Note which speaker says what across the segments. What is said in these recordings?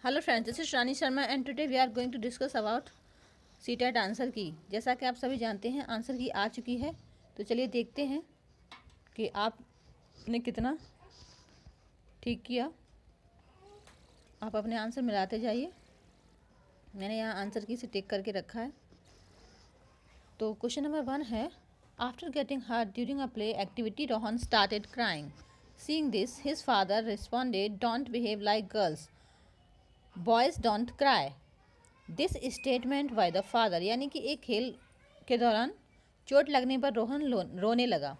Speaker 1: Hello friends, this is Rani Sharma and today we are going to discuss about CTET answer key. जैसा कि आप सभी जानते हैं, आंसर की आ चुकी है। तो चलिए देखते हैं कि आपने कितना ठीक किया। आप अपने आंसर मिलाते जाइए। मैंने यहाँ आंसर की से टिक करके रखा है। तो क्वेश्चन नंबर 1 है, after getting hurt during a play activity Rohan started crying. Seeing this his father responded, don't behave like girls, boys don't cry. This statement by the father, यानी कि एक खेल के दौरान चोट लगने पर रोहन रोने लगा।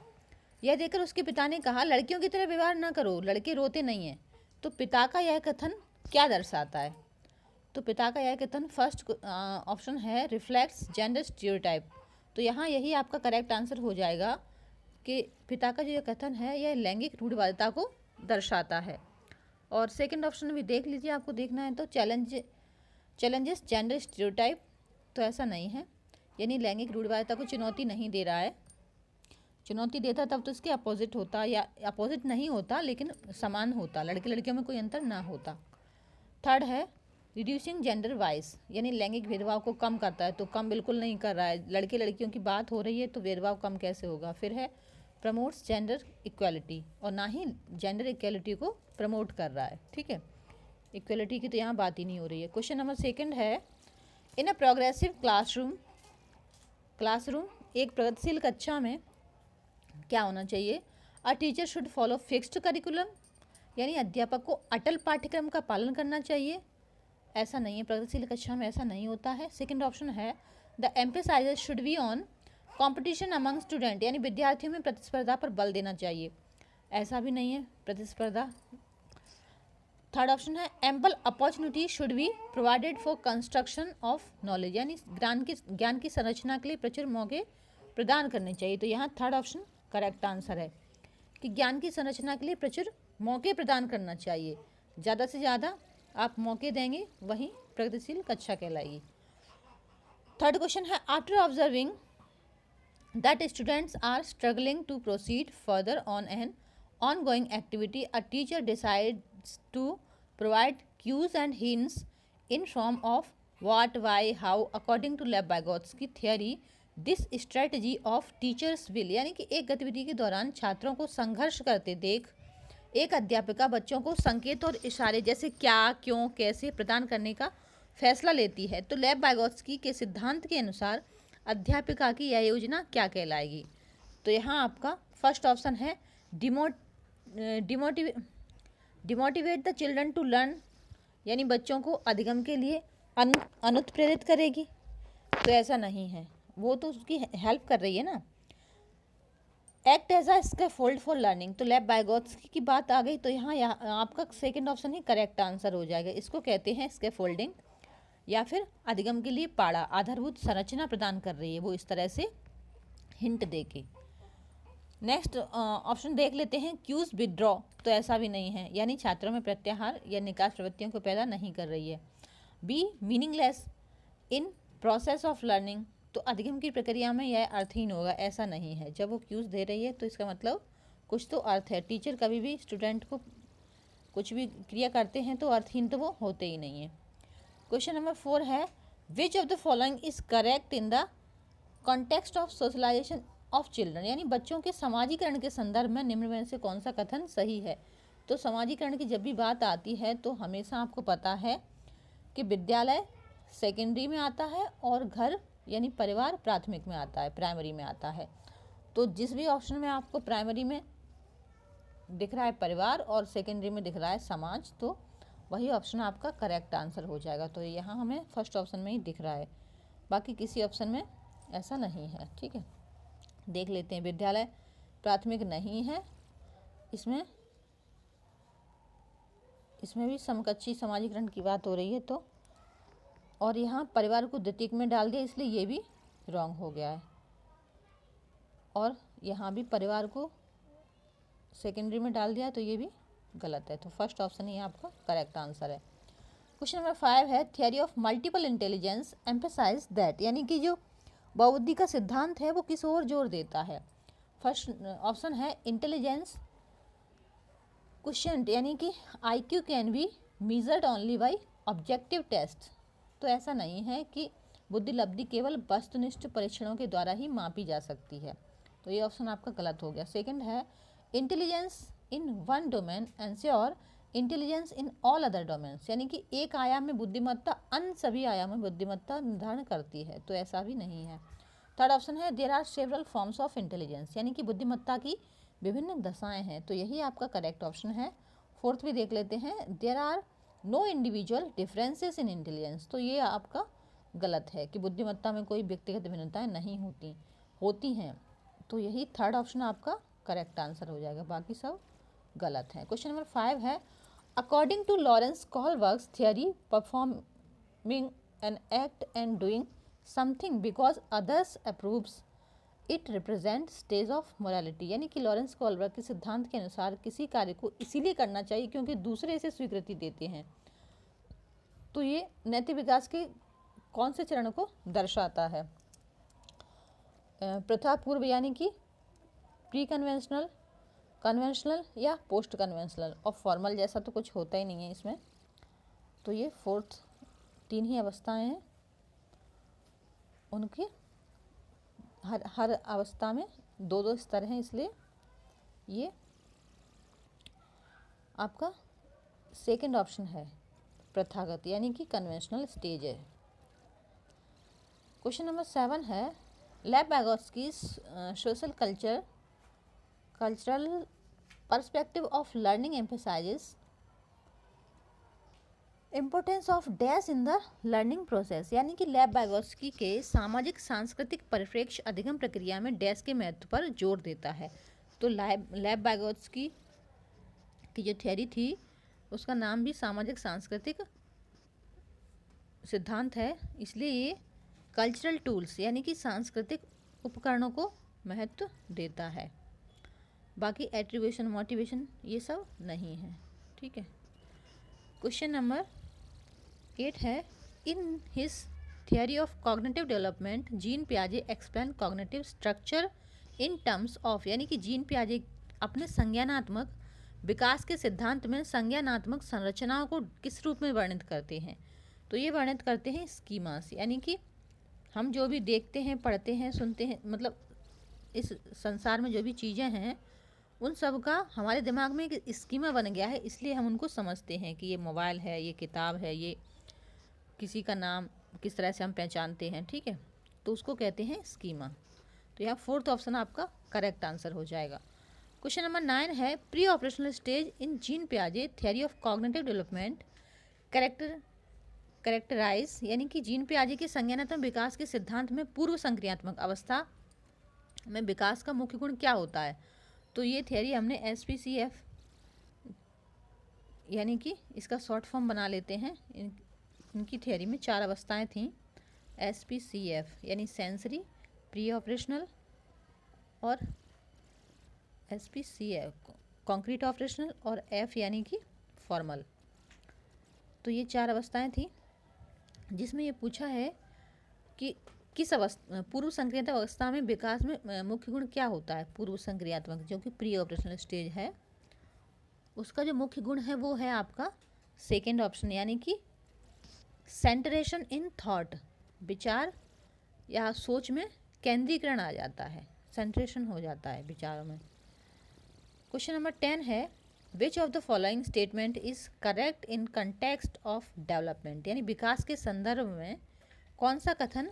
Speaker 1: यह देखकर उसके पिता ने कहा, लड़कियों की तरह व्यवहार न करो, लड़के रोते नहीं हैं। तो पिता का यह कथन क्या दर्शाता है? तो पिता का यह कथन फर्स्ट ऑप्शन है, रिफ्लेक्ट्स जेंडर स्टीरियोटाइप। तो यहाँ यही आपका करेक्ट आंसर हो जाएगा कि पिता का जो यह कथन है यह लैंगिक रूढ़िवादिता को दर्शाता है। और सेकंड ऑप्शन भी देख लीजिए, आपको देखना है तो चैलेंजेस जेंडर स्टीरियोटाइप। तो ऐसा नहीं है, यानी लैंगिक रूढ़िवादिता को चुनौती नहीं दे रहा है। चुनौती देता तब तो इसके अपोजिट होता, या अपोजिट नहीं होता लेकिन समान होता, लड़के लड़कियों में कोई अंतर ना होता। थर्ड है, रिड्यूसिंग जेंडर वाइज, यानी लैंगिक भेदभाव को कम करता है। तो कम बिल्कुल नहीं कर रहा है, लड़के लड़कियों की बात हो रही है तो भेदभाव कम कैसे होगा। फिर है, प्रमोट्स जेंडर इक्वालिटी, और ना ही जेंडर इक्वालिटी को प्रमोट कर रहा है। ठीक है, इक्वलिटी की तो यहाँ बात ही नहीं हो रही है। क्वेश्चन नंबर सेकंड है, इन अ प्रोग्रेसिव क्लासरूम एक प्रगतिशील कक्षा में क्या होना चाहिए? अ teacher should follow fixed curriculum, यानी अध्यापक को अटल पाठ्यक्रम का पालन करना चाहिए। ऐसा नहीं है, प्रगतिशील कक्षा में ऐसा नहीं होता है। सेकंड ऑप्शन है, the emphasises should be on competition among student, यानी विद्यार्थियों में प्रतिस्पर्धा पर बल देना चाहिए। ऐसा भी नहीं है, प्रतिस्पर्धा। थर्ड ऑप्शन है, ample opportunity should be provided for construction of knowledge, यानी ज्ञान की संरचना के लिए प्रचुर मौके प्रदान करने चाहिए। तो यहाँ थर्ड ऑप्शन करेक्ट आंसर है कि ज्ञान की संरचना के लिए प्रचुर मौके प्रदान करना चाहिए। ज़्यादा से ज़्यादा आप मौके देंगे वहीं प्रगतिशील कक्षा कहलाएगी। थर्ड क्वेश्चन है, after observing that students are struggling to proceed further on an ongoing activity, a teacher decides to provide cues and hints in form of what, why, how. According to Lev Vygotsky theory, this strategy of teachers will, यानी कि एक गतिविधि के दौरान छात्रों को संघर्ष करते देख एक अध्यापिका बच्चों को संकेत और इशारे जैसे क्या, क्यों, कैसे प्रदान करने का फैसला लेती है। तो लेव वाइगोत्स्की के सिद्धांत के अनुसार अध्यापिका की यह योजना क्या कहलाएगी? तो यहाँ आपका फर्स्ट ऑप्शन है, demotivate the children to learn, यानी बच्चों को अधिगम के लिए अनुत्प्रेरित करेगी। तो ऐसा नहीं है, वो तो उसकी हेल्प कर रही है ना। Act as a scaffold for learning, तो लेव वाइगोत्स्की की बात आ गई तो यहाँ आपका सेकंड ऑप्शन ही करेक्ट आंसर हो जाएगा। इसको कहते हैं स्कैफोल्डिंग, या फिर अधिगम के लिए पाड़ा, आधारभूत संरचना प्रदान कर रही है वो इस तरह से हिंट देके। नेक्स्ट ऑप्शन देख लेते हैं, क्यूज विदड्रॉ। तो ऐसा भी नहीं है, यानी छात्रों में प्रत्याहार या निकास प्रवृत्तियों को पैदा नहीं कर रही है। B, meaningless in process of learning, तो अधिगम की प्रक्रिया में यह अर्थहीन होगा। ऐसा नहीं है, जब वो क्यूज दे रही है तो इसका मतलब कुछ तो अर्थ है। टीचर कभी भी स्टूडेंट को कुछ भी क्रिया करते हैं तो अर्थहीन तो वो होते ही नहीं है। क्वेश्चन नंबर 4 है, which of the following is correct in the context of socialisation of children, यानी बच्चों के समाजीकरण के संदर्भ में निम्न में से कौन सा कथन सही है? तो समाजीकरण की जब भी बात आती है तो हमेशा आपको पता है कि विद्यालय सेकेंडरी में आता है और घर यानी परिवार प्राथमिक में आता है, प्राइमरी में आता है। तो जिस भी ऑप्शन में आपको प्राइमरी में दिख रहा है परिवार और सेकेंडरी में दिख रहा है समाज, तो वही ऑप्शन आपका करेक्ट आंसर हो जाएगा। तो यहाँ हमें फर्स्ट ऑप्शन में ही दिख रहा है, बाकी किसी ऑप्शन में ऐसा नहीं है। ठीक है, देख लेते हैं। विद्यालय प्राथमिक नहीं है, इसमें भी समकक्षी समाजीकरण की बात हो रही है। तो और यहाँ परिवार को द्वितीयक में डाल दिया, इसलिए ये भी रॉन्ग हो गया है। और यहाँ भी परिवार को सेकेंडरी में डाल दिया तो ये भी गलत है। तो फर्स्ट ऑप्शन ही आपका करेक्ट आंसर है। क्वेश्चन नंबर 5 है, theory of multiple intelligence emphasise that, यानी कि जो बहुबुद्धि का सिद्धांत है वो किस ओर जोर देता है? फर्स्ट ऑप्शन है, इंटेलिजेंस क्वेश्चन, यानी कि IQ can be measured only by objective test, तो ऐसा नहीं है कि बुद्धि लब्धि केवल वस्तुनिष्ठ परीक्षणों के द्वारा ही मापी जा सकती है, तो ये ऑप्शन आपका गलत हो गया। सेकंड है intelligence in one domain ensure intelligence in all other domains, यानी कि एक आयाम में बुद्धिमत्ता अन्य सभी आयाम में बुद्धिमत्ता निर्धारण करती है, तो ऐसा भी नहीं है। थर्ड ऑप्शन है there are several forms of intelligence, यानी कि बुद्धिमत्ता की विभिन्न दशाएं हैं, तो यही आपका करेक्ट ऑप्शन है। फोर्थ भी देख लेते हैं, there are no individual differences in intelligence, तो ये आपका गलत है कि बुद्धिमत्ता में कोई व्यक्तिगत भिन्नताएं नहीं होती हैं, तो यही थर्ड ऑप्शन आपका करेक्ट आंसर हो जाएगा, बाकी सब गलत है। क्वेश्चन नंबर 5 है according to Lawrence Kohlberg's theory performing an act and doing something because others approves it represent stage of morality, यानी कि लॉरेंस कोहलबर्ग के सिद्धांत के अनुसार किसी कार्य को इसीलिए करना चाहिए क्योंकि दूसरे इसे स्वीकृति देते हैं, तो ये नैतिक विकास के कौन से चरण को दर्शाता है? प्रथा पूर्व यानी कि प्री कन्वेंशनल, कन्वेंशनल या पोस्ट कन्वेंशनल, और फॉर्मल जैसा तो कुछ होता ही नहीं है इसमें, तो ये फोर्थ तीन ही अवस्थाएं हैं, उनके हर अवस्था में दो दो स्तर हैं, इसलिए ये आपका सेकंड ऑप्शन है प्रथागत यानी कि कन्वेंशनल स्टेज है। क्वेश्चन नंबर 7 है Lev Vygotsky social cultural perspective of learning emphasizes importance of dash in the learning process, यानी कि लेव वैगोत्स्की के सामाजिक सांस्कृतिक परिप्रेक्ष्य अधिगम प्रक्रिया में डैश के महत्व पर जोर देता है, तो लेव वैगोत्स्की की जो थ्योरी थी उसका नाम भी सामाजिक सांस्कृतिक सिद्धांत है, इसलिए ये कल्चरल टूल्स यानी कि सांस्कृतिक उपकरणों को महत्व देता है, बाकी एट्रीब्यूशन मोटिवेशन ये सब नहीं है, ठीक है। क्वेश्चन नंबर 8 है in his theory of cognitive development Jean पियाजे explain cognitive structure in terms of, यानी कि जीन पियाजे अपने संज्ञानात्मक विकास के सिद्धांत में संज्ञानात्मक संरचनाओं को किस रूप में वर्णित करते हैं, तो ये वर्णित करते हैं स्कीमास, यानी कि हम जो भी देखते हैं, पढ़ते हैं, सुनते हैं, मतलब इस संसार में जो भी चीज़ें हैं उन सब का हमारे दिमाग में एक स्कीमा बन गया है, इसलिए हम उनको समझते हैं कि ये मोबाइल है, ये किताब है, ये किसी का नाम किस तरह से हम पहचानते हैं, ठीक है, तो उसको कहते हैं स्कीमा, तो यहाँ फोर्थ ऑप्शन आपका करेक्ट आंसर हो जाएगा। क्वेश्चन नंबर 9 है pre operational stage in Jean पियाजे theory of cognitive development characterize, यानी कि जीन पियाजे के संज्ञानात्मक विकास के सिद्धांत में पूर्व संक्रियात्मक अवस्था में विकास का मुख्य गुण क्या होता है, तो ये थियरी हमने SPCF यानी कि इसका शॉर्ट फॉर्म बना लेते हैं, इनकी थियरी में 4 अवस्थाएं थीं, SPCF यानी सेंसरी, प्री ऑपरेशनल और SPCF कॉन्क्रीट ऑपरेशनल और F यानी कि फॉर्मल, तो ये 4 अवस्थाएं थीं जिसमें ये पूछा है कि किस अवस्था पूर्व संक्रियात्मक अवस्था में विकास में मुख्य गुण क्या होता है, पूर्व संक्रियात्मक जो कि प्री ऑपरेशनल स्टेज है उसका जो मुख्य गुण है वो है आपका सेकेंड ऑप्शन, यानी कि सेंटरेशन इन थॉट, विचार या सोच में केंद्रीकरण आ जाता है, सेंट्रेशन हो जाता है विचारों में। क्वेश्चन नंबर 10 है which of the following statement is correct in context of development, यानी विकास के संदर्भ में कौन सा कथन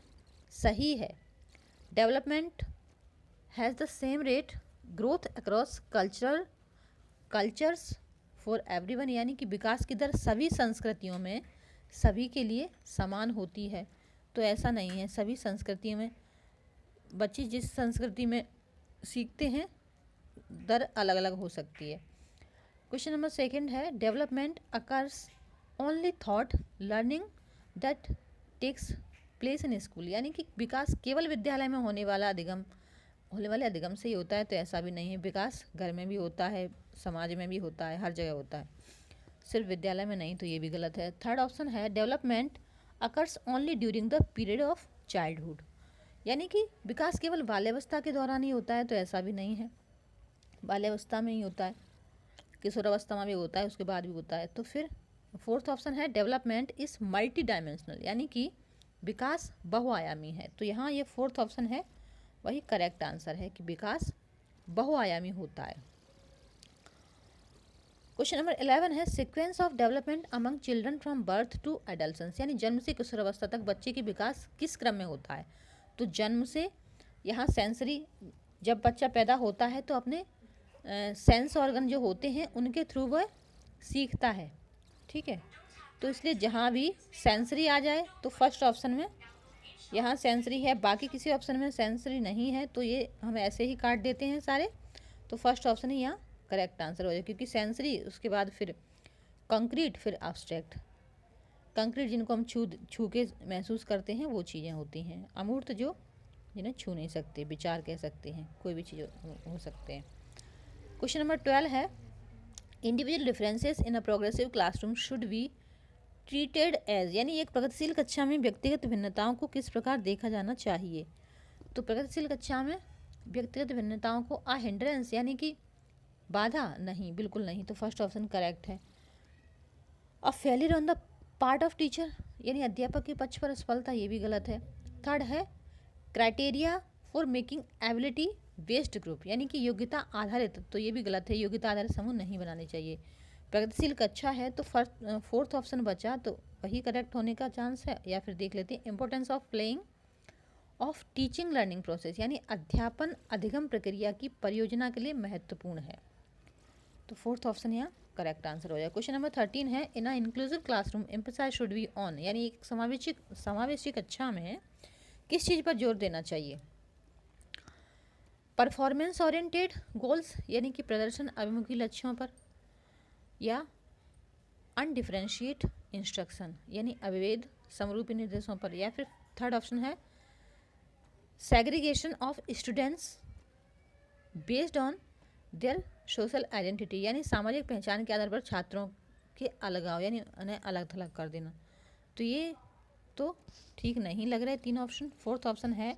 Speaker 1: सही है। Development has the same rate growth across cultures for everyone, यानी कि विकास की दर सभी संस्कृतियों में सभी के लिए समान होती है, तो ऐसा नहीं है, सभी संस्कृतियों में बच्चे जिस संस्कृति में सीखते हैं दर अलग अलग हो सकती है। क्वेश्चन नंबर 2 है development occurs only thought learning that takes place in school, यानी कि विकास केवल विद्यालय में होने वाले अधिगम से ही होता है, तो ऐसा भी नहीं है, विकास घर में भी होता है, समाज में भी होता है, हर जगह होता है, सिर्फ विद्यालय में नहीं, तो ये भी गलत है। थर्ड ऑप्शन है development occurs only during the period of childhood, यानी कि विकास केवल बाल्यावस्था के दौरान ही होता है, तो ऐसा भी नहीं है, बाल्यावस्था में ही होता है, किशोरावस्था में भी होता है, उसके बाद भी होता है, तो फिर फोर्थ ऑप्शन है डेवलपमेंट इज मल्टी डायमेंशनल, यानी कि विकास बहुआयामी है। तो यहाँ ये फोर्थ ऑप्शन है वही करेक्ट आंसर है कि विकास बहुआयामी होता है। क्वेश्चन नंबर 11 है sequence of development among children from birth to adolescence, यानी जन्म से किशोरावस्था तक बच्चे की विकास किस क्रम में होता है। तो जन्म से यहाँ सेंसरी, जब बच्चा पैदा होता है तो अपने सेंस ऑर्गन जो होते हैं उनके थ्रू वह सीखता है, ठीक है। तो इसलिए जहाँ भी सेंसरी आ जाए तो फर्स्ट ऑप्शन में यहाँ सेंसरी है, बाकी किसी ऑप्शन में सेंसरी नहीं है, तो ये हम ऐसे ही काट देते हैं सारे। तो फर्स्ट ऑप्शन ही यहाँ करेक्ट आंसर हो जाए, क्योंकि सेंसरी उसके बाद फिर कंक्रीट, फिर एब्स्ट्रैक्ट। कंक्रीट जिनको हम छू के महसूस करते हैं वो चीज़ें होती हैं, अमूर्त जो जिन्हें छू नहीं सकते, विचार कह सकते हैं, कोई भी चीज़ हो सकते हैं। क्वेश्चन नंबर 12 है individual differences in a progressive classroom should be treated as, यानी एक प्रगतिशील कक्षा में व्यक्तिगत भिन्नताओं को किस प्रकार देखा जाना चाहिए। तो प्रगतिशील कक्षा में व्यक्तिगत भिन्नताओं को अ हिंड्रेंस, यानी कि बाधा नहीं, बिल्कुल नहीं। तो फर्स्ट ऑप्शन करेक्ट है। A failure on the part of teacher, यानी अध्यापक के पक्ष पर असफलता, ये भी गलत है। थर्ड है criteria for making ability based group, यानी कि योग्यता आधारित, तो ये भी गलत है, योग्यता आधारित समूह नहीं बनाने चाहिए। प्रगतिशील कक्षा है तो फोर्थ ऑप्शन बचा, तो वही करेक्ट होने का चांस है। या फिर देख लेते हैं importance of playing of teaching learning process, यानी अध्यापन अधिगम प्रक्रिया की परियोजना के लिए महत्वपूर्ण है। तो फोर्थ ऑप्शन यहाँ करेक्ट आंसर हो जाए। क्वेश्चन नंबर 13 है in a inclusive classroom emphasize should be on, यानी एक समावेशी कक्षा में किस चीज़ पर जोर देना चाहिए। परफॉर्मेंस ओरिएंटेड गोल्स, यानी कि प्रदर्शन अभिमुखी लक्ष्यों पर, या अनडिफरेंशिएट इंस्ट्रक्शन, यानी अविभेद समरूपी निर्देशों पर, या फिर थर्ड ऑप्शन है segregation of students based on their social identity, यानी सामाजिक पहचान के आधार पर छात्रों के अलगाव, यानी उन्हें अलग थलग कर देना। तो ये तो ठीक नहीं लग रहा है तीन ऑप्शन। फोर्थ ऑप्शन है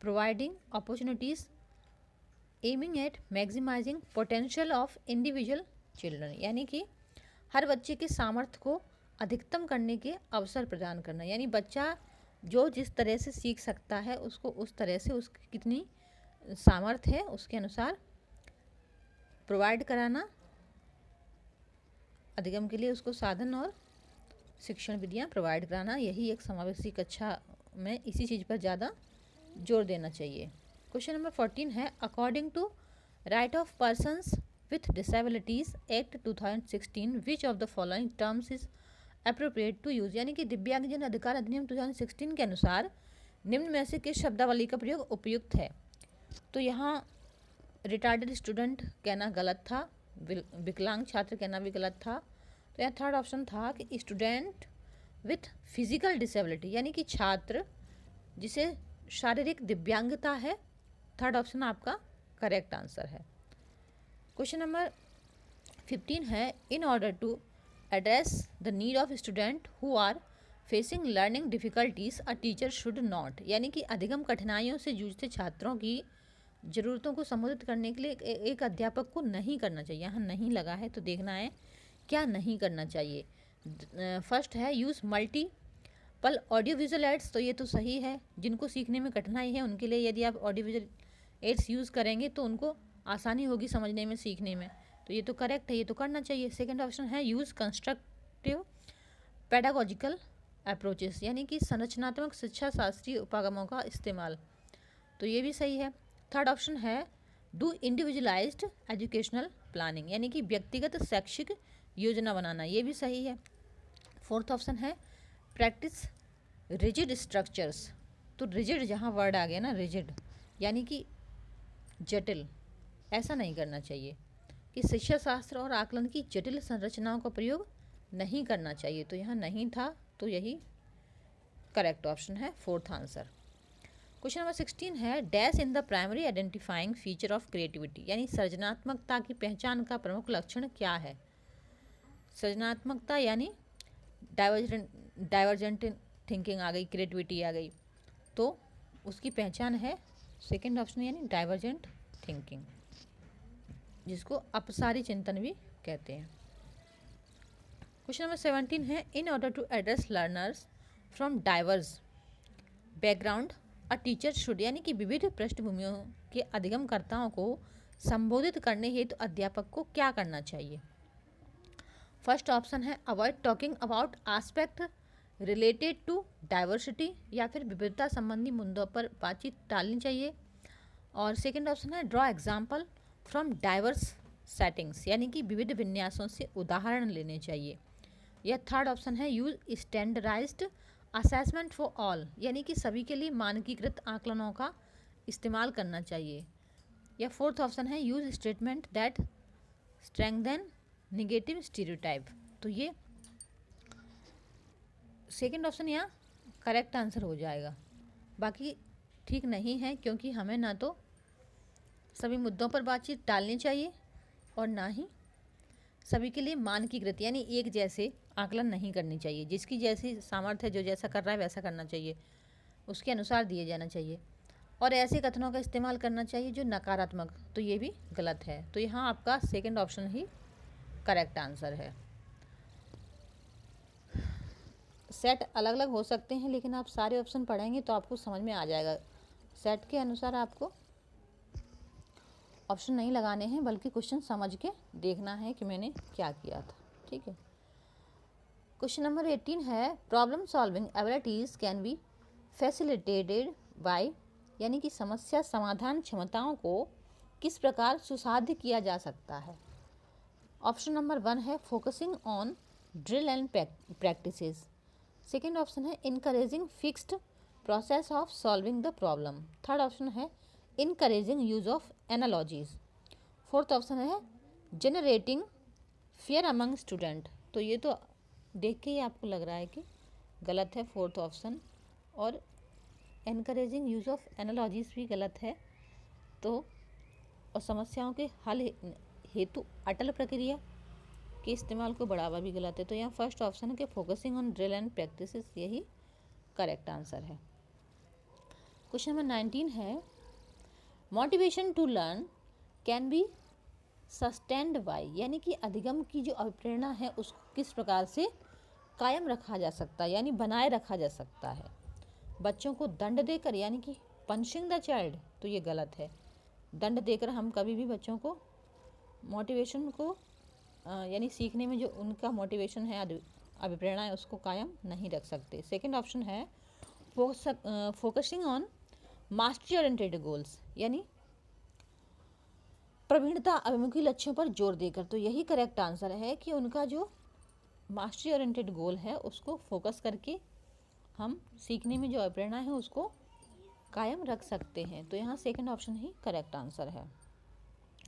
Speaker 1: providing opportunities aiming at maximising potential of individual children, यानी कि हर बच्चे के सामर्थ्य को अधिकतम करने के अवसर प्रदान करना, यानी बच्चा जो जिस तरह से सीख सकता है उसको उस तरह से उसकी कितनी सामर्थ्य है उसके अनुसार प्रोवाइड कराना, अधिगम के लिए उसको साधन और शिक्षण विधियाँ प्रोवाइड कराना, यही एक समावेशी कक्षा में इसी चीज़ पर ज़्यादा जोर देना चाहिए। क्वेश्चन नंबर 14 है according to right of persons with disabilities act 2016 which of the following terms is appropriate to use, यानी कि दिव्यांगजन अधिकार अधिनियम 2016 के अनुसार निम्न में से किस शब्दावली का प्रयोग उपयुक्त है। तो यहाँ रिटार्डेड स्टूडेंट कहना गलत था, विकलांग छात्र कहना भी गलत था। तो यहाँ थर्ड ऑप्शन था कि स्टूडेंट विथ फिजिकल डिसेबिलिटी, यानी कि छात्र जिसे शारीरिक दिव्यांगता है। थर्ड ऑप्शन आपका करेक्ट आंसर है। क्वेश्चन नंबर 15 है in order to address the need of student who are facing learning difficulties a teacher should not, यानी कि अधिगम कठिनाइयों से जूझते छात्रों की ज़रूरतों को संबोधित करने के लिए एक अध्यापक को नहीं करना चाहिए। यहाँ नहीं लगा है तो देखना है क्या नहीं करना चाहिए। फर्स्ट है use multiple audio visual aids, तो ये तो सही है। जिनको सीखने में कठिनाई है उनके लिए यदि आप ऑडियो विजुअल एड्स यूज़ करेंगे तो उनको आसानी होगी समझने में, सीखने में, तो ये तो करेक्ट है, ये तो करना चाहिए। सेकंड ऑप्शन है यूज़ कंस्ट्रक्टिव पेडागोजिकल अप्रोचेस, यानी कि संरचनात्मक शिक्षा शास्त्रीय उपागमों का इस्तेमाल, तो ये भी सही है। थर्ड ऑप्शन है डू इंडिविजुअलाइज्ड एजुकेशनल प्लानिंग, यानी कि व्यक्तिगत शैक्षिक योजना बनाना, ये भी सही है। फोर्थ ऑप्शन है प्रैक्टिस रिजिड स्ट्रक्चर्स, तो रिजिड जहाँ वर्ड आ गया ना रिजिड, यानी कि जटिल, ऐसा नहीं करना चाहिए कि शिक्षा शास्त्र और आकलन की जटिल संरचनाओं का प्रयोग नहीं करना चाहिए। तो यहाँ नहीं था, तो यही करेक्ट ऑप्शन है, फोर्थ आंसर। क्वेश्चन नंबर 16 है dash in the primary identifying feature of creativity, यानी सृजनात्मकता की पहचान का प्रमुख लक्षण क्या है। सृजनात्मकता यानी डाइवर्जेंट थिंकिंग आ गई, क्रिएटिविटी आ गई, तो उसकी पहचान है सेकंड ऑप्शन यानी डाइवर्जेंट थिंकिंग, जिसको अपसारी चिंतन भी कहते हैं। क्वेश्चन नंबर 17 है, in order to address learners from diverse background a teacher should, यानी कि विविध पृष्ठभूमियों के अधिगमकर्ताओं को संबोधित करने हेतु अध्यापक को क्या करना चाहिए। फर्स्ट ऑप्शन है avoid talking about aspect related to diversity, या फिर विविधता संबंधी मुद्दों पर बातचीत टालनी चाहिए। और सेकंड ऑप्शन है draw example from diverse settings, यानी कि विविध विन्यासों से उदाहरण लेने चाहिए। या थर्ड ऑप्शन है use standardised assessment for all, यानी कि सभी के लिए मानकीकृत आकलनों का इस्तेमाल करना चाहिए। या फोर्थ ऑप्शन है use statement that strengthen negative stereotype. तो ये सेकंड ऑप्शन यहाँ करेक्ट आंसर हो जाएगा, बाकी ठीक नहीं है, क्योंकि हमें ना तो सभी मुद्दों पर बातचीत टालनी चाहिए और ना ही सभी के लिए मानकीकृत यानी एक जैसे आकलन नहीं करनी चाहिए। जिसकी जैसी सामर्थ्य है, जो जैसा कर रहा है वैसा करना चाहिए, उसके अनुसार दिए जाना चाहिए। और ऐसे कथनों का इस्तेमाल करना चाहिए जो नकारात्मक, तो ये भी गलत है। तो यहाँ आपका सेकंड ऑप्शन ही करेक्ट आंसर है। सेट अलग अलग हो सकते हैं, लेकिन आप सारे ऑप्शन पढ़ेंगे तो आपको समझ में आ जाएगा। सेट के अनुसार आपको ऑप्शन नहीं लगाने हैं, बल्कि क्वेश्चन समझ के देखना है कि मैंने क्या किया था। ठीक है। क्वेश्चन नंबर 18 है, problem solving abilities can be facilitated bye, यानी कि समस्या समाधान क्षमताओं को किस प्रकार सुसाध्य किया जा सकता है। ऑप्शन नंबर 1 है focusing on drill and practices. Second option है encouraging fixed process of solving the problem. Third option है encouraging use of analogies. Fourth option है जनरेटिंग फियर अमंग स्टूडेंट। तो ये तो देख के ही आपको लग रहा है कि गलत है फोर्थ ऑप्शन, और एनकरेजिंग यूज ऑफ एनालॉजीज भी गलत है। तो और समस्याओं के हल हेतु अटल प्रक्रिया के इस्तेमाल को बढ़ावा भी गलत है। तो यहाँ फर्स्ट ऑप्शन है कि focusing on drill and practices, यही करेक्ट आंसर है। क्वेश्चन नंबर 19 है, motivation to learn can be sustained by, यानी कि अधिगम की जो अभिप्रेरणा है उसको किस प्रकार से कायम रखा जा सकता है, यानी बनाए रखा जा सकता है। बच्चों को दंड देकर, यानी कि पंचिंग द चाइल्ड, तो ये गलत है। दंड देकर हम कभी भी बच्चों को मोटिवेशन को यानी सीखने में जो उनका मोटिवेशन है, अभिप्रेरणा है, उसको कायम नहीं रख सकते। सेकंड ऑप्शन है focusing on mastery oriented goals, यानी प्रवीणता अभिमुखी लक्ष्यों पर जोर देकर। तो यही करेक्ट आंसर है कि उनका जो मास्टरी ओरिएंटेड गोल है उसको फोकस करके हम सीखने में जो अभिप्रेरणा है उसको कायम रख सकते हैं। तो यहाँ सेकंड ऑप्शन ही करेक्ट आंसर है।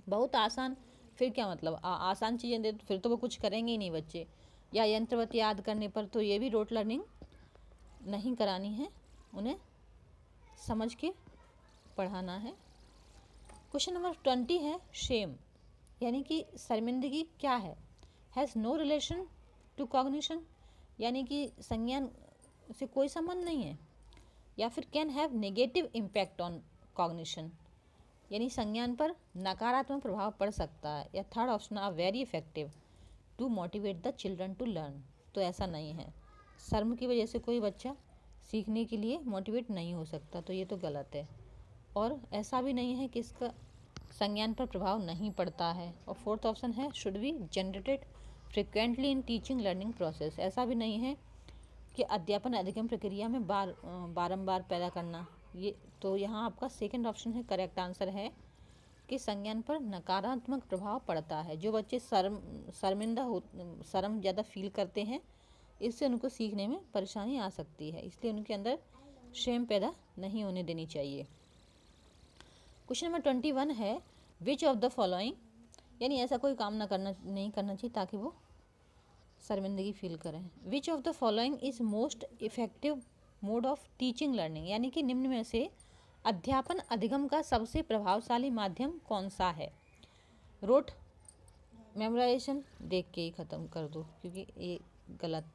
Speaker 1: बहुत आसान, फिर क्या मतलब आसान चीज़ें दे तो फिर तो वो कुछ करेंगे ही नहीं बच्चे। या यंत्रवत याद करने पर, तो ये भी रोट लर्निंग नहीं करानी है, उन्हें समझ के पढ़ाना है। क्वेश्चन नंबर 20 है, शेम, यानी कि शर्मिंदगी क्या है। Has no relation to cognition, यानी कि संज्ञान से कोई संबंध नहीं है। या फिर can have negative impact on cognition, यानी संज्ञान पर नकारात्मक प्रभाव पड़ सकता है। या third option are very effective to motivate the children to learn, तो ऐसा नहीं है। शर्म की वजह से कोई बच्चा सीखने के लिए मोटिवेट नहीं हो सकता, तो ये तो गलत है। और ऐसा भी नहीं है कि इसका संज्ञान पर प्रभाव नहीं पड़ता है। और फोर्थ ऑप्शन है should be generated frequently in teaching learning process, ऐसा भी नहीं है कि अध्यापन अधिगम प्रक्रिया में बारंबार पैदा करना। ये तो यहाँ आपका सेकंड ऑप्शन है करेक्ट आंसर है कि संज्ञान पर नकारात्मक प्रभाव पड़ता है। जो बच्चे शर्म ज़्यादा फील करते हैं, इससे उनको सीखने में परेशानी आ सकती है, इसलिए उनके अंदर शेम पैदा नहीं होने देनी चाहिए। क्वेश्चन नंबर 21 है, विच ऑफ द फॉलोइंग, यानी ऐसा कोई काम नहीं करना चाहिए ताकि वो शर्मिंदगी फील करें। विच of the following is most effective mode of teaching learning, यानी कि निम्न में से अध्यापन अधिगम का सबसे प्रभावशाली माध्यम कौन सा है। रोट मेमोराइजेशन देख के ही ख़त्म कर दो, क्योंकि ये गलत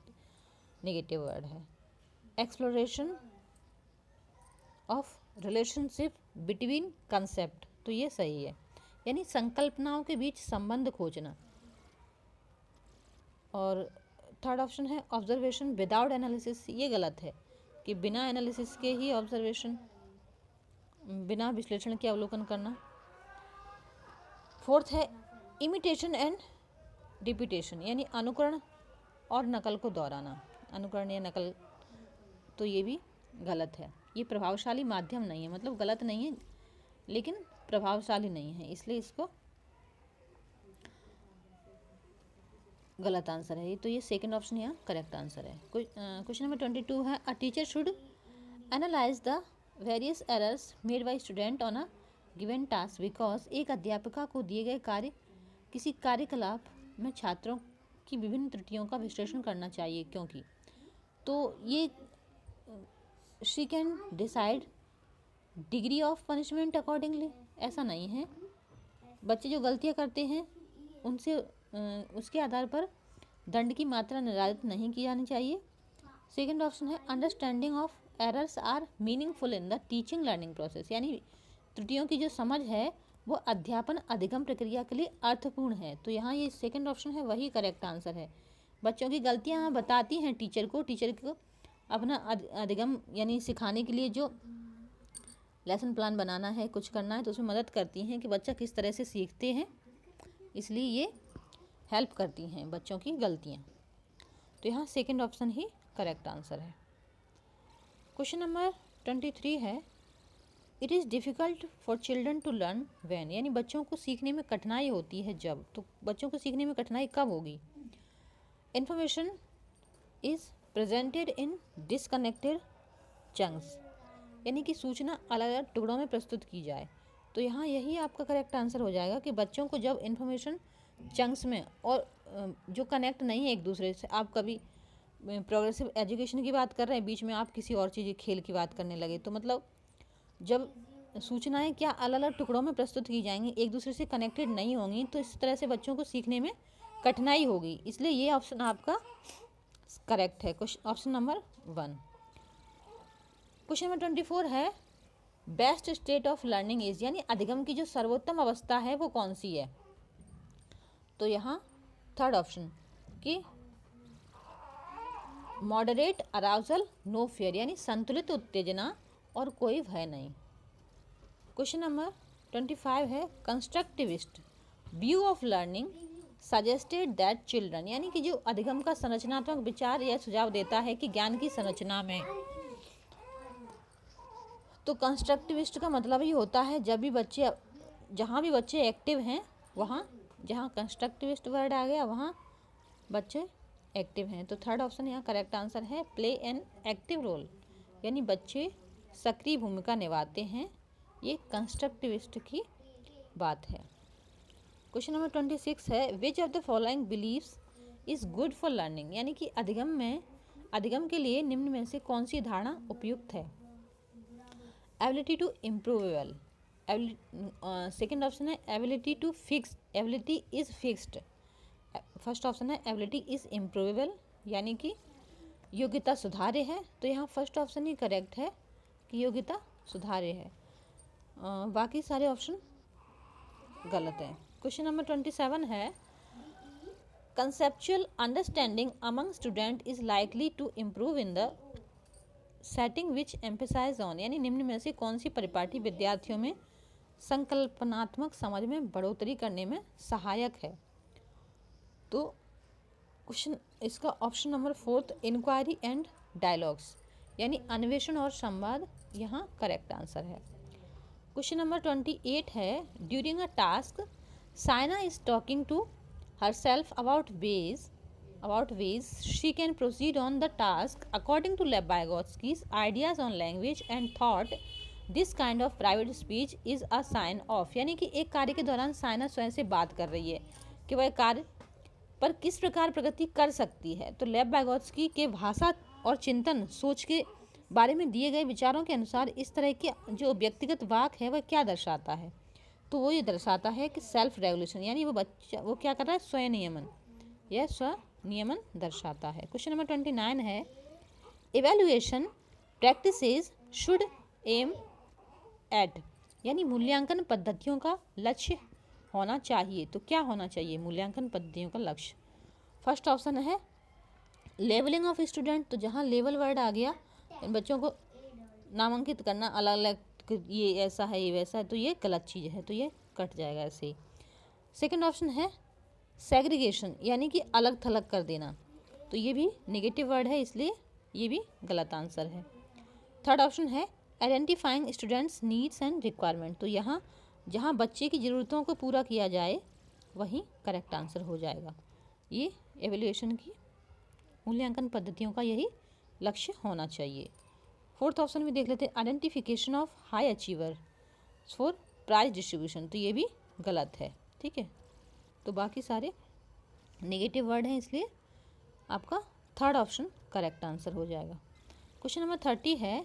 Speaker 1: नेगेटिव वर्ड है। Exploration of relationship between concept, तो ये सही है, यानी संकल्पनाओं के बीच संबंध खोजना। और थर्ड ऑप्शन है ऑब्जर्वेशन विदाउट एनालिसिस, ये गलत है कि बिना एनालिसिस के ही ऑब्जर्वेशन, बिना विश्लेषण के अवलोकन करना। फोर्थ है इमिटेशन एंड रिपीटेशन, यानी अनुकरण और नकल को दोहराना, अनुकरण या नकल, तो ये भी गलत है। ये प्रभावशाली माध्यम नहीं है, मतलब गलत नहीं है लेकिन प्रभावशाली नहीं है, इसलिए इसको गलत आंसर है। तो ये सेकंड ऑप्शन यहाँ करेक्ट आंसर है। क्वेश्चन नंबर 22 है अ teacher should analyse the various errors made by student on a given task because, एक अध्यापिका को दिए गए किसी कार्यकलाप में छात्रों की विभिन्न त्रुटियों का विश्लेषण करना चाहिए क्योंकि, तो ये she can decide degree of punishment accordingly, ऐसा नहीं है। बच्चे जो गलतियां करते हैं उनसे उसके आधार पर दंड की मात्रा निर्धारित नहीं की जानी चाहिए। सेकंड ऑप्शन है understanding of errors are meaningful in the teaching learning process, यानी त्रुटियों की जो समझ है वो अध्यापन अधिगम प्रक्रिया के लिए अर्थपूर्ण है। तो यहाँ ये सेकंड ऑप्शन है वही करेक्ट आंसर है। बच्चों की गलतियाँ बताती हैं टीचर को अपना अधिगम यानी सिखाने के लिए जो लेसन प्लान बनाना है, कुछ करना है, तो उसमें मदद करती हैं कि बच्चा किस तरह से सीखते हैं, इसलिए ये हेल्प करती हैं बच्चों की गलतियाँ। तो यहाँ सेकंड ऑप्शन ही करेक्ट आंसर है। क्वेश्चन नंबर 23 है it is difficult for children to learn when, यानी बच्चों को सीखने में कठिनाई होती है जब, तो बच्चों को सीखने में कठिनाई कब होगी। Information is presented in disconnected chunks, यानी कि सूचना अलग अलग टुकड़ों में प्रस्तुत की जाए। तो यहाँ यही आपका करेक्ट आंसर हो जाएगा कि बच्चों को जब इन्फॉर्मेशन चंक्स में और जो कनेक्ट नहीं है एक दूसरे से, आप कभी प्रोग्रेसिव एजुकेशन की बात कर रहे हैं, बीच में आप किसी और चीज़ खेल की बात करने लगे, तो मतलब जब सूचनाएं क्या अलग अलग टुकड़ों में प्रस्तुत की जाएंगी, एक दूसरे से कनेक्टेड नहीं होंगी, तो इस तरह से बच्चों को सीखने में कठिनाई होगी, इसलिए ये ऑप्शन आपका करेक्ट है, ऑप्शन नंबर 1। क्वेश्चन नंबर 24 है best state of learning is, यानी अधिगम की जो सर्वोत्तम अवस्था है वो कौन सी है। तो यहाँ थर्ड ऑप्शन कि मॉडरेट अराउजल नो फियर, यानी संतुलित उत्तेजना और कोई भय नहीं। क्वेश्चन नंबर 25 है constructivist view of learning suggested that children, यानी कि जो अधिगम का संरचनात्मक विचार यह सुझाव देता है कि ज्ञान की संरचना में, तो कंस्ट्रक्टिविस्ट का मतलब ही होता है जब भी बच्चे, जहाँ भी बच्चे एक्टिव हैं वहाँ, जहाँ कंस्ट्रक्टिविस्ट वर्ड आ गया वहाँ बच्चे एक्टिव हैं। तो थर्ड ऑप्शन यहाँ करेक्ट आंसर है प्ले एन एक्टिव रोल, यानी बच्चे सक्रिय भूमिका निभाते हैं, ये कंस्ट्रक्टिविस्ट की बात है। क्वेश्चन नंबर 26 है which of the following believes is good for learning, यानी कि अधिगम के लिए निम्न में से कौन सी धारणा उपयुक्त है। Ability to improvable, second option है ability to fix, ability is fixed. First option है एबिलिटी इज़ इम्प्रूवेबल, यानी कि योग्यता सुधार्य है, तो यहाँ फर्स्ट ऑप्शन ही करेक्ट है कि योग्यता सुधार्य है, बाकी सारे ऑप्शन गलत है। क्वेश्चन नंबर 27 है conceptual understanding among student is likely to improve in the setting which emphasise on, यानी निम्न में से कौन सी परिपाटी विद्यार्थियों में संकल्पनात्मक समझ में बढ़ोतरी करने में सहायक है। तो क्वेश्चन इसका option number 4 inquiry and dialogues, यानी अन्वेषण और संवाद यहाँ करेक्ट आंसर है। क्वेश्चन नंबर 28 है during a task Saina is talking to herself about ways she can proceed on the task according to Lev Vygotsky's ideas on language and thought. This kind of private speech is a sign of, यानी कि एक कार्य के दौरान साइना स्वयं से बात कर रही है कि वह कार्य पर किस प्रकार प्रगति कर सकती है। तो लेव वाइगोत्स्की के भाषा और चिंतन सोच के बारे में दिए गए विचारों के अनुसार इस तरह के जो व्यक्तिगत वाक है वह क्या दर्शाता है, तो वो ये दर्शाता है कि सेल्फ रेगुलेशन, यानी वो क्या कर रहा है, स्वयं नियमन, यह स्वनियमन दर्शाता है। क्वेश्चन नंबर 29 है evaluation practices should aim at, यानी मूल्यांकन पद्धतियों का लक्ष्य होना चाहिए, तो क्या होना चाहिए मूल्यांकन पद्धतियों का लक्ष्य। फर्स्ट ऑप्शन है लेवलिंग ऑफ स्टूडेंट, तो जहाँ लेवल वर्ड आ गया, इन बच्चों को नामांकित करना अलग अलग, ये ऐसा है ये वैसा है, तो ये गलत चीज़ है, तो ये कट जाएगा ऐसे ही। सेकंड ऑप्शन है सेग्रीगेशन, यानी कि अलग थलग कर देना, तो ये भी नेगेटिव वर्ड है, इसलिए ये भी गलत आंसर है। थर्ड ऑप्शन है identifying students needs and requirement, तो यहाँ जहाँ बच्चे की ज़रूरतों को पूरा किया जाए वहीं करेक्ट आंसर हो जाएगा। ये एवेल्यूएशन की मूल्यांकन पद्धतियों का यही लक्ष्य होना चाहिए। फोर्थ ऑप्शन में देख लेते हैं identification of high achiever for prize distribution, तो ये भी गलत है। ठीक है, तो बाकी सारे नेगेटिव वर्ड हैं, इसलिए आपका थर्ड ऑप्शन करेक्ट आंसर हो जाएगा। क्वेश्चन नंबर 30 है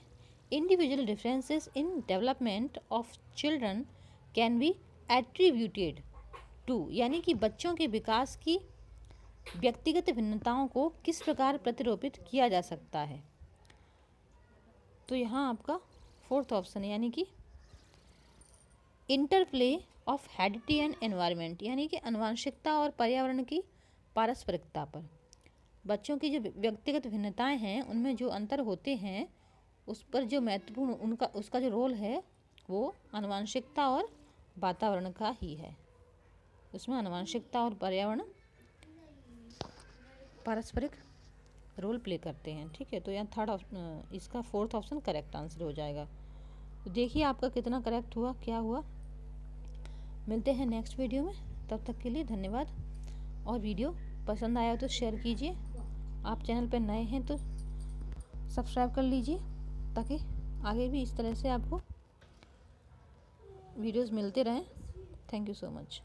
Speaker 1: individual differences in development of children can be attributed to, यानी कि बच्चों के विकास की व्यक्तिगत भिन्नताओं को किस प्रकार प्रतिरूपित किया जा सकता है। तो यहाँ आपका फोर्थ ऑप्शन है, यानी कि interplay of heredity and environment, यानी कि आनुवंशिकता और पर्यावरण की पारस्परिकता पर। बच्चों की जो व्यक्तिगत भिन्नताएं हैं उनमें जो अंतर होते हैं उस पर जो महत्वपूर्ण उसका जो रोल है वो आनुवंशिकता और वातावरण का ही है। उसमें आनुवंशिकता और पर्यावरण पारस्परिक रोल प्ले करते हैं। ठीक है, तो यहाँ इसका फोर्थ ऑप्शन करेक्ट आंसर हो जाएगा। तो देखिए आपका कितना करेक्ट हुआ, क्या हुआ। मिलते हैं नेक्स्ट वीडियो में, तब तक के लिए धन्यवाद। और वीडियो पसंद आया तो शेयर कीजिए, आप चैनल पर नए हैं तो सब्सक्राइब कर लीजिए, ताकि आगे भी इस तरह से आपको वीडियोस मिलते रहें। Thank you so much.